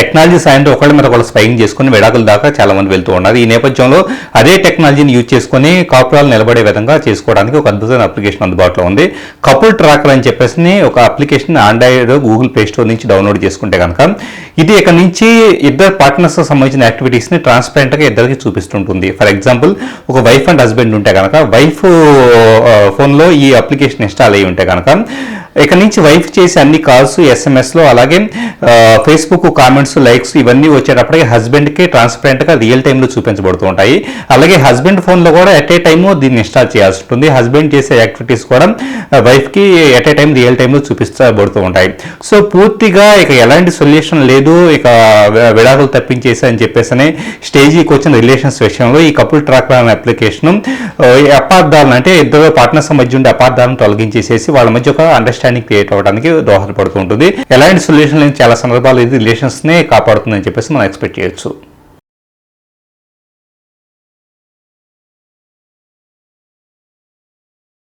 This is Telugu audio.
టెక్నాలజీ సాయంతో ఒకళ్ళ మీద ఒకళ్ళు స్పైయింగ్ చేసుకుని విడాకుల దాకా చాలా మంది వెళ్తూ ఉన్నారు. ఈ నేపథ్యంలో అదే టెక్నాలజీని యూజ్ చేసుకుని కాపురాలు నిలబడే విధంగా చేసుకోవడానికి ఒక అద్భుతమైన అప్లికేషన్ అందుబాటులో ఉంది. కపుల్ ట్రాకర్ అని చెప్పేసి ఒక application Android Google play store నుంచి డౌన్లోడ్ చేసుకుంటే కనుక ఇది ఇక్కడ నుంచి ఇద్దరు పార్ట్నర్స్ సంబంధించిన యాక్టివిటీస్ని ట్రాన్స్పరెంట్గా ఇద్దరికి చూపిస్తుంటుంది. ఫర్ ఎగ్జాంపుల్ ఒక వైఫ్ అండ్ హస్బెండ్ ఉంటే కనుక వైఫ్ ఫోన్లో ఈ అప్లికేషన్ ఇన్స్టాల్ అయ్యి ఉంటే కనుక ఇక్కడ నుంచి వైఫ్ చేసే అన్ని కాల్స్ ఎస్ఎంఎస్లో అలాగే ఫేస్బుక్ కామెంట్స్ లైక్స్ ఇవన్నీ వచ్చేటప్పటికి హస్బెండ్కి ట్రాన్స్పరెంట్గా రియల్ టైంలో చూపించబడుతూ ఉంటాయి. అలాగే హస్బెండ్ ఫోన్లో కూడా ఎట్ ఏ టైము దీన్ని ఇన్స్టాల్ చేయాల్సి ఉంటుంది. హస్బెండ్ చేసే యాక్టివిటీస్ కూడా వైఫ్కి ఎట్ ఏ టైం రియల్ టైంలో చూపించబడుతూ ఉంటాయి. సో పూర్తిగా ఇక ఎలాంటి సొల్యూషన్ లేదు, ఇక విడాకులు తప్పించేసి అని చెప్పేసి స్టేజీకి వచ్చిన రిలేషన్స్ విషయంలో ఈ కపుల్ ట్రాకర్ అనే అప్లికేషన్ అపార్థాలను అంటే ఇద్దరు పార్ట్నర్స్ మధ్య ఉండే అపార్థాలను తొలగించేసేసి వాళ్ళ మధ్య ఒక అండర్స్టాండింగ్ క్రియేట్ అవ్వడానికి దోహదపడుతూ ఉంటుంది. ఎలాంటి సొల్యూషన్ లేని చాలా సందర్భాలు ఇది రిలేషన్స్ నే కాపాడుతుందని చెప్పేసి మనం ఎక్స్పెక్ట్ చేయొచ్చు.